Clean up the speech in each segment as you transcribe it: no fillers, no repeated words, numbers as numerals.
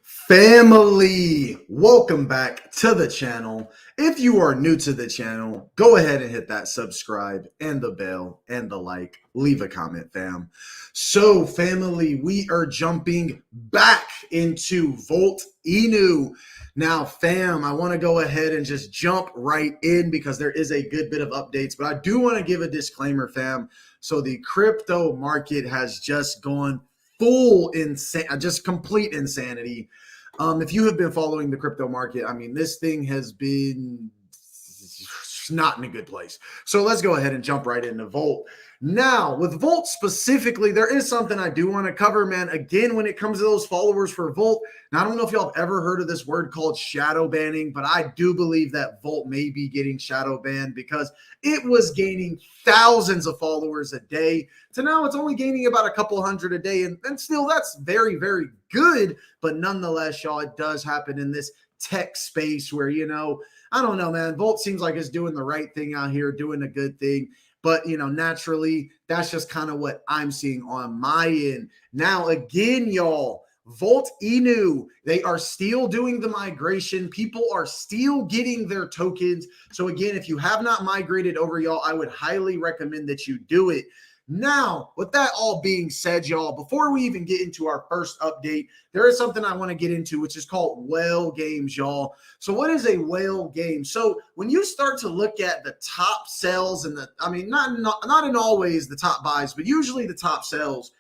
Family, welcome back to the channel. If you are new to the channel, go ahead and hit that subscribe and the bell and the like. Leave a comment, fam. So, family, we are jumping back into Volt Inu. Now, fam, I want to go ahead and just jump right in because there is a good bit of updates, but I do want to give a disclaimer, fam. So the crypto market has just gone full just complete insanity. If you have been following the crypto market, I mean, this thing has been not in a good place. So let's go ahead and jump right into Volt. Now, with Volt specifically, there is something I do want to cover, man. Again, when it comes to those followers for Volt, now I don't know if y'all have ever heard of this word called shadow banning, but I do believe that Volt may be getting shadow banned because it was gaining thousands of followers a day to now it's only gaining about a couple hundred a day. And still, that's very, very good. But nonetheless, y'all, it does happen in this tech space where, I don't know, man. Volt seems like it's doing the right thing out here, doing a good thing. But, naturally, that's just kind of what I'm seeing on my end. Now, again, y'all, Volt Inu, they are still doing the migration. People are still getting their tokens. So, again, if you have not migrated over, y'all, I would highly recommend that you do it. Now, with that all being said, y'all, before we even get into our first update, there is something I want to get into, which is called whale games, y'all. So what is a whale game? So when you start to look at the top sells and not in all ways the top buys, but usually the top sells,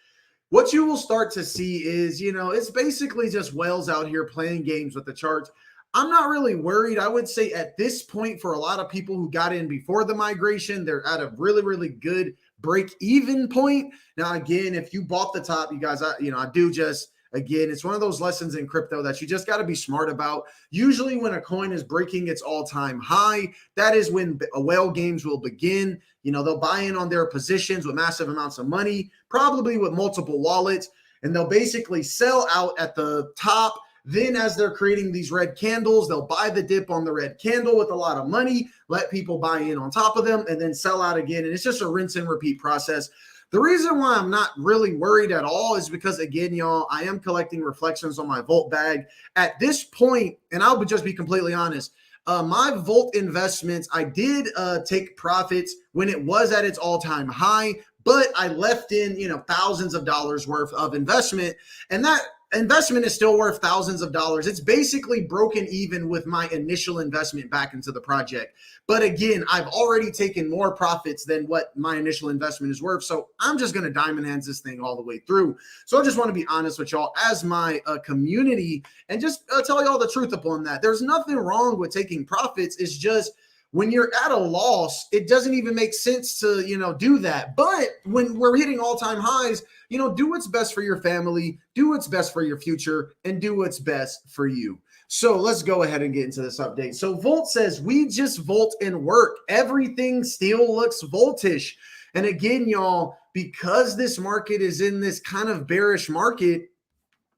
what you will start to see is, it's basically just whales out here playing games with the charts. I'm not really worried. I would say at this point, for a lot of people who got in before the migration, they're at a really, really good break-even point. Now, again, if you bought the top, you guys, again, it's one of those lessons in crypto that you just got to be smart about. Usually when a coin is breaking its all-time high, that is when whale games will begin. They'll buy in on their positions with massive amounts of money, probably with multiple wallets, and they'll basically sell out at the top. Then as they're creating these red candles, they'll buy the dip on the red candle with a lot of money, let people buy in on top of them, and then sell out again. And it's just a rinse and repeat process. The reason why I'm not really worried at all is because, again, y'all, I am collecting reflections on my Volt bag. At this point, and I'll just be completely honest, my Volt investments, I did take profits when it was at its all-time high, but I left in, thousands of dollars worth of investment, and that investment is still worth thousands of dollars. It's basically broken even with my initial investment back into the project. But again, I've already taken more profits than what my initial investment is worth. So I'm just going to diamond hands this thing all the way through. So I just want to be honest with y'all as my community and just tell y'all the truth upon that. There's nothing wrong with taking profits. It's just when you're at a loss, it doesn't even make sense to, do that. But when we're hitting all-time highs, do what's best for your family, do what's best for your future, and do what's best for you. So let's go ahead and get into this update. So Volt says, we just Volt and work. Everything still looks voltish. And again, y'all, because this market is in this kind of bearish market,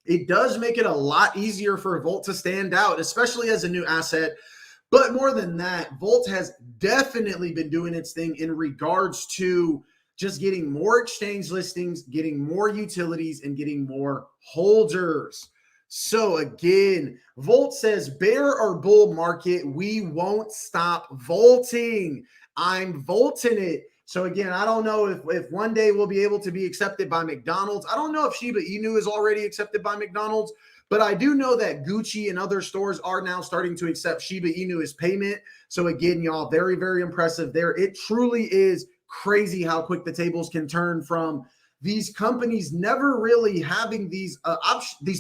it does make it a lot easier for Volt to stand out, especially as a new asset. But more than that, Volt has definitely been doing its thing in regards to just getting more exchange listings, getting more utilities, and getting more holders. So again, Volt says, bear or bull market, we won't stop volting. I'm volting it. So again, I don't know if one day we'll be able to be accepted by McDonald's. I don't know if Shiba Inu is already accepted by McDonald's, but I do know that Gucci and other stores are now starting to accept Shiba Inu as payment. So again, y'all, very, very impressive there. It truly is crazy how quick the tables can turn from these companies never really having these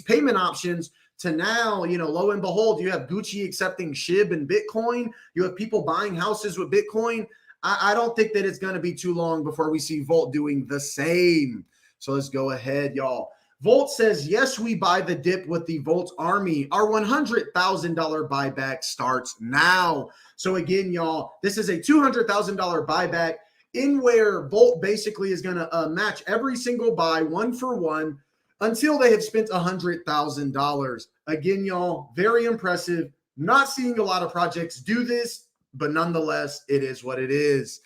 payment options to now, lo and behold, you have Gucci accepting SHIB and Bitcoin. You have people buying houses with Bitcoin. I don't think that it's going to be too long before we see Volt doing the same. So let's go ahead, y'all. Volt says, yes, we buy the dip with the Volt Army. Our $100,000 buyback starts now. So again, y'all, this is a $200,000 buyback in where Volt basically is going to match every single buy one for one until they have spent $100,000. Again, y'all, very impressive. Not seeing a lot of projects do this, but nonetheless, it is what it is.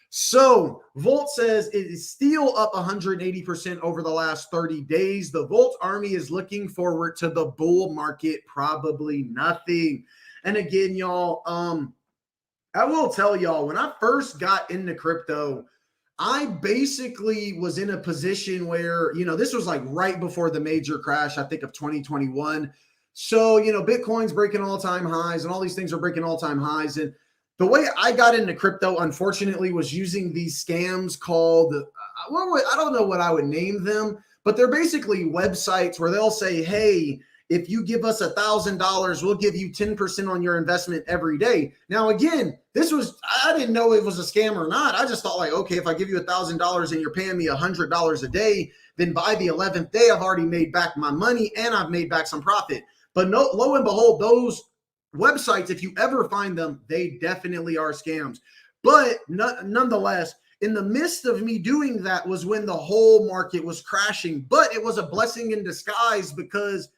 So Volt says it is still up 180% over the last 30 days. The Volt army is looking forward to the bull market, probably nothing. And again, y'all, I will tell y'all, when I first got into crypto, I basically was in a position where, this was like right before the major crash, I think of 2021. So, Bitcoin's breaking all-time highs and all these things are breaking all-time highs. And the way I got into crypto, unfortunately, was using these scams called, I don't know what I would name them, but they're basically websites where they'll say, hey, if you give us $1,000, we'll give you 10% on your investment every day. Now, again, I didn't know it was a scam or not. I just thought like, okay, if I give you $1,000 and you're paying me $100 a day, then by the 11th day, I've already made back my money and I've made back some profit. But no, lo and behold, those websites, if you ever find them, they definitely are scams. But nonetheless, in the midst of me doing that was when the whole market was crashing. But it was a blessing in disguise, because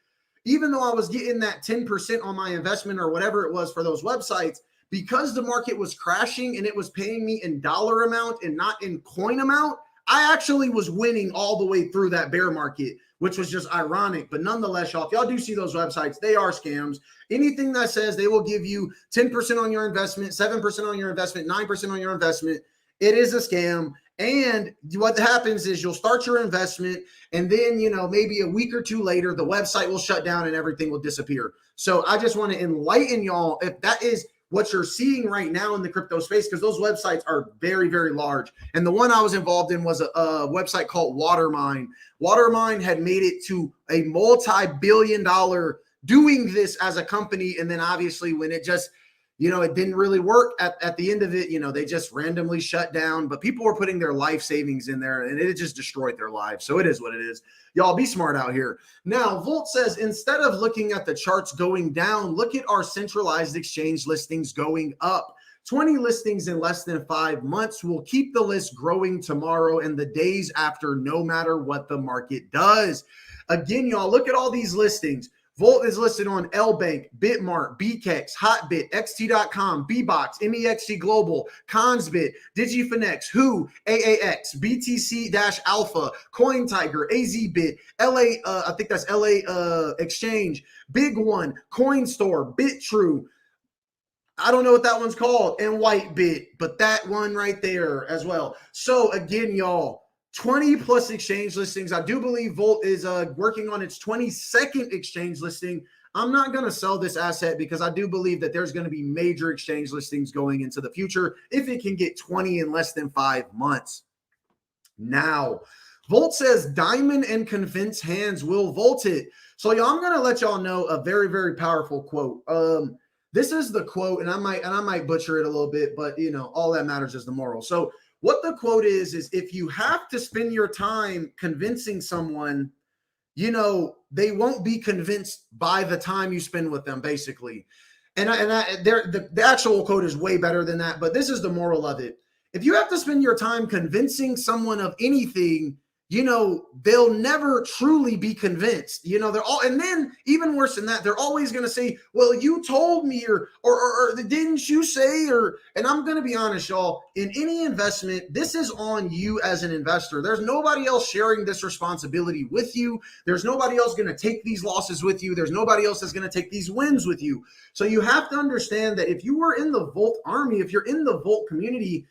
even though I was getting that 10% on my investment or whatever it was for those websites, because the market was crashing and it was paying me in dollar amount and not in coin amount, I actually was winning all the way through that bear market, which was just ironic. But nonetheless, y'all, if y'all do see those websites, they are scams. Anything that says they will give you 10% on your investment, 7% on your investment, 9% on your investment, it is a scam. And what happens is you'll start your investment, and then, maybe a week or two later, the website will shut down and everything will disappear. So I just want to enlighten y'all, if that is what you're seeing right now in the crypto space, because those websites are very, very large. And the one I was involved in was a website called Watermine. Watermine had made it to a multi-billion-dollar doing this as a company. And then obviously when it just, it didn't really work at the end of it, they just randomly shut down. But people were putting their life savings in there and it just destroyed their lives. So it is what it is. Y'all be smart out here. Now, Volt says, instead of looking at the charts going down, look at our centralized exchange listings going up. 20 listings in less than 5 months will keep the list growing tomorrow and the days after, no matter what the market does. Again, y'all, look at all these listings. Volt is listed on LBank, Bitmart, BKEX, Hotbit, XT.com, Bbox, MEXC Global, Consbit, DigiFinex, Who, AAX, BTC-Alpha, CoinTiger, AZBit, LA, I think that's LA Exchange, Big One, CoinStore, BitTrue. I don't know what that one's called, and Whitebit, but that one right there as well. So again, y'all, 20 plus exchange listings. I do believe Volt is working on its 22nd exchange listing. I'm not going to sell this asset because I do believe that there's going to be major exchange listings going into the future if it can get 20 in less than 5 months. Now, Volt says diamond and convinced hands will Volt it. So y'all, I'm going to let y'all know a very, very powerful quote. This is the quote, and I might butcher it a little bit, but all that matters is the moral. So what the quote is if you have to spend your time convincing someone, they won't be convinced by the time you spend with them, basically. And the actual quote is way better than that, but this is the moral of it. If you have to spend your time convincing someone of anything, they'll never truly be convinced. And then even worse than that, they're always going to say, well, you told me, or didn't you say, and I'm going to be honest, y'all, in any investment, this is on you as an investor. There's nobody else sharing this responsibility with you. There's nobody else going to take these losses with you. There's nobody else that's going to take these wins with you. So you have to understand that if you were in the Volt army, if you're in the Volt community,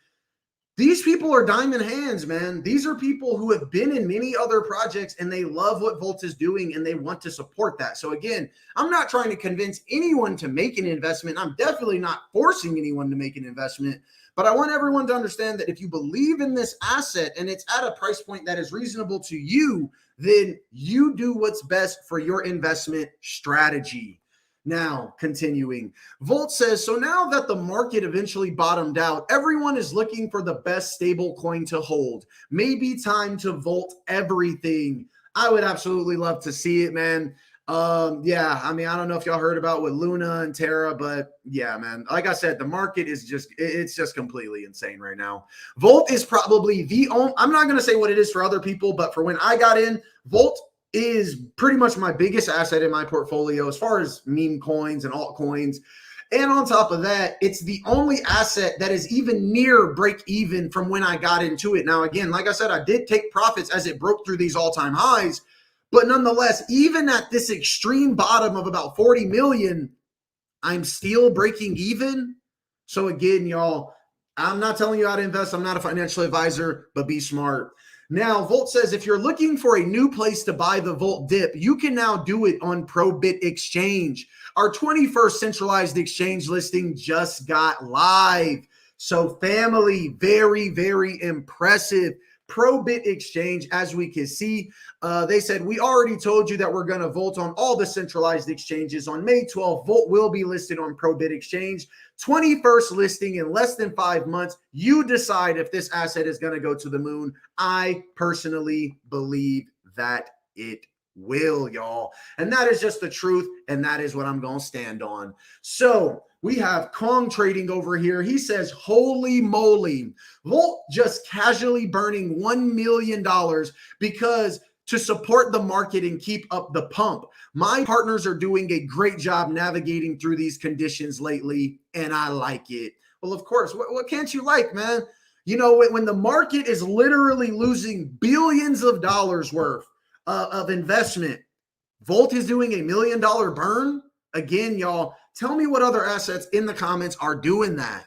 these people are diamond hands, man. These are people who have been in many other projects and they love what Volt is doing and they want to support that. So again, I'm not trying to convince anyone to make an investment. I'm definitely not forcing anyone to make an investment, but I want everyone to understand that if you believe in this asset and it's at a price point that is reasonable to you, then you do what's best for your investment strategy. Now, continuing, Volt says, so now that the market eventually bottomed out, everyone is looking for the best stable coin to hold. Maybe time to Volt everything. I would absolutely love to see it, man. Yeah, I mean, I don't know if y'all heard about with Luna and Terra, but yeah, man, like I said, the market is it's just completely insane right now. Volt is probably the only, I'm not going to say what it is for other people, but for when I got in, Volt is pretty much my biggest asset in my portfolio as far as meme coins and altcoins. And on top of that, it's the only asset that is even near break even from when I got into it. Now, again, like I said, I did take profits as it broke through these all-time highs, but nonetheless, even at this extreme bottom of about 40 million, I'm still breaking even. So again, y'all, I'm not telling you how to invest. I'm not a financial advisor, but be smart. Now, Volt says if you're looking for a new place to buy the Volt dip, you can now do it on ProBit Exchange. Our 21st centralized exchange listing just got live. So family, very, very impressive. ProBit Exchange, as we can see, they said, we already told you that we're going to Volt on all the centralized exchanges. On May 12th, Volt will be listed on ProBit Exchange. 21st listing in less than 5 months. You decide if this asset is going to go to the moon. I personally believe that it will, y'all. And that is just the truth. And that is what I'm going to stand on. So we have Kong trading over here. He says, holy moly, Volt just casually burning $1 million because to support the market and keep up the pump. My partners are doing a great job navigating through these conditions lately, and I like it. Well, of course, what can't you like, man? You know, when the market is literally losing billions of dollars worth of investment, Volt is doing $1 million burn. Again, y'all, tell me what other assets in the comments are doing that.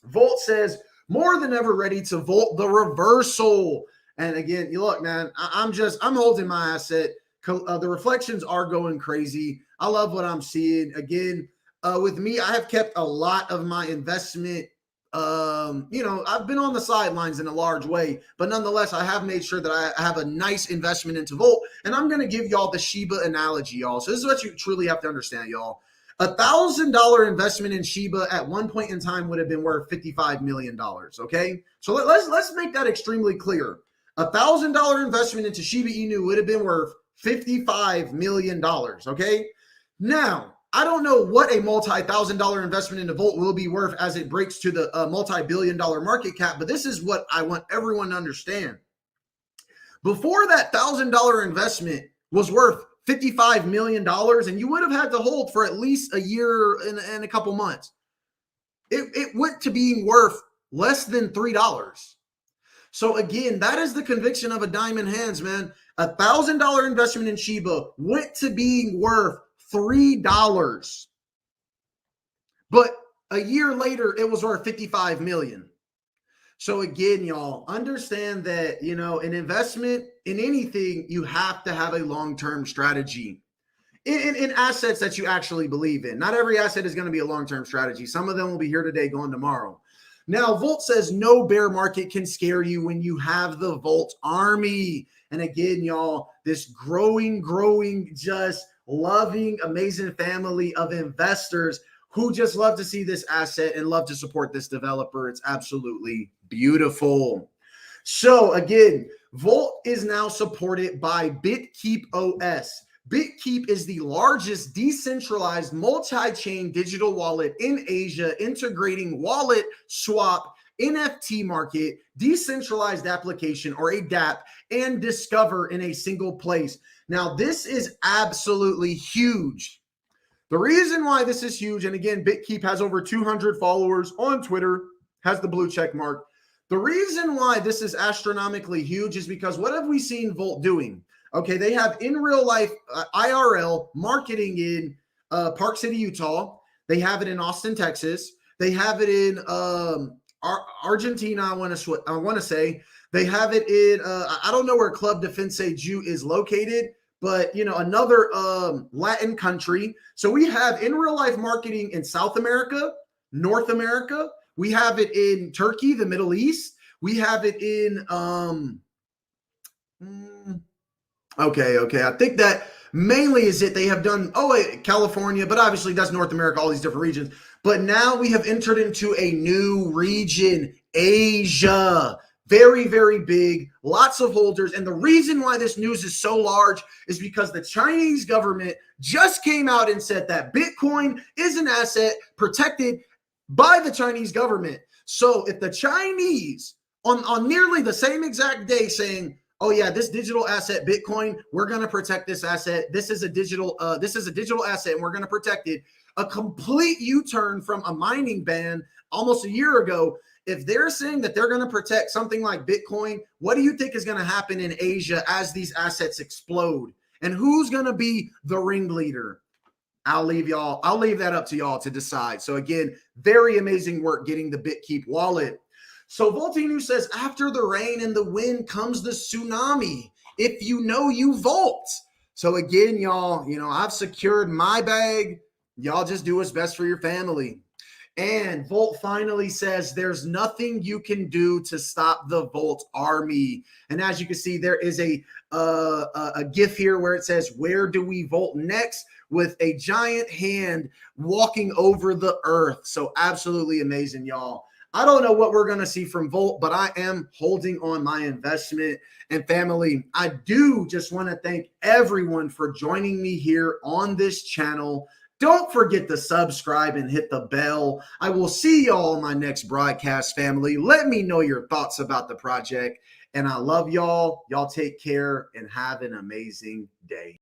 Volt says, more than ever ready to Volt the reversal. And again, you look, man, I'm holding my asset. The reflections are going crazy. I love what I'm seeing. Again, with me, I have kept a lot of my investment. I've been on the sidelines in a large way, but nonetheless, I have made sure that I have a nice investment into Volt. And I'm going to give y'all the Shiba analogy, y'all. So this is what you truly have to understand, y'all. $1,000 investment in Shiba at one point in time would have been worth $55 million. Okay, so let's make that extremely clear. $1,000 investment into Shiba Inu would have been worth $55 million. Okay, now I don't know what a multi-$1,000 investment into Volt will be worth as it breaks to the multi-billion-dollar market cap, but this is what I want everyone to understand. Before that $1,000 investment was worth $55 million, and you would have had to hold for at least a year and a couple months. It went to being worth less than $3. So again, that is the conviction of a diamond hands, man. $1,000 investment in Shiba went to being worth $3. But a year later, it was worth $55 million. So again, y'all, understand that, an investment in anything, you have to have a long-term strategy in assets that you actually believe in. Not every asset is going to be a long-term strategy. Some of them will be here today, gone tomorrow. Now, Volt says no bear market can scare you when you have the Volt army. And again, y'all, this growing, just loving, amazing family of investors who just love to see this asset and love to support this developer. It's absolutely beautiful. So again, Volt is now supported by BitKeep OS. BitKeep is the largest decentralized multi-chain digital wallet in Asia, integrating wallet, swap, NFT market, decentralized application, or a DApp, and discover in a single place. Now, this is absolutely huge. The reason why this is huge, and again, BitKeep has over 200 followers on Twitter, has the blue check mark. The reason why this is astronomically huge is because what have we seen Volt doing? Okay, they have in real life IRL marketing in Park City, Utah. They have it in Austin, Texas. They have it in Argentina, I want to say. They have it in, I don't know where Club Defense Jew is located, but, another Latin country. So we have in real life marketing in South America, North America. We have it in Turkey, the Middle East. We have it in, Okay. I think that mainly is it. They have done, California, but obviously that's North America, all these different regions. But now we have entered into a new region, Asia. Very, very big, lots of holders. And the reason why this news is so large is because the Chinese government just came out and said that Bitcoin is an asset protected by the Chinese government. So if the Chinese on nearly the same exact day saying, oh yeah, this digital asset, Bitcoin, we're going to protect this asset. This is a digital asset and we're going to protect it. A complete U-turn from a mining ban almost a year ago. If they're saying that they're going to protect something like Bitcoin, what do you think is going to happen in Asia as these assets explode? And who's going to be the ringleader? I'll leave that up to y'all to decide. So again, very amazing work getting the BitKeep wallet. So Voltinu says, after the rain and the wind comes the tsunami. If you know, you vault. So again, y'all, I've secured my bag. Y'all just do what's best for your family. And Volt finally says there's nothing you can do to stop the Volt army. And as you can see, there is a GIF here where it says, where do we Volt next? With a giant hand walking over the earth. So absolutely amazing, y'all. I don't know what we're going to see from Volt, but I am holding on my investment. And family, I do just want to thank everyone for joining me here on this channel. Don't forget to subscribe and hit the bell. I will see y'all in my next broadcast, family. Let me know your thoughts about the project. And I love y'all. Y'all take care and have an amazing day.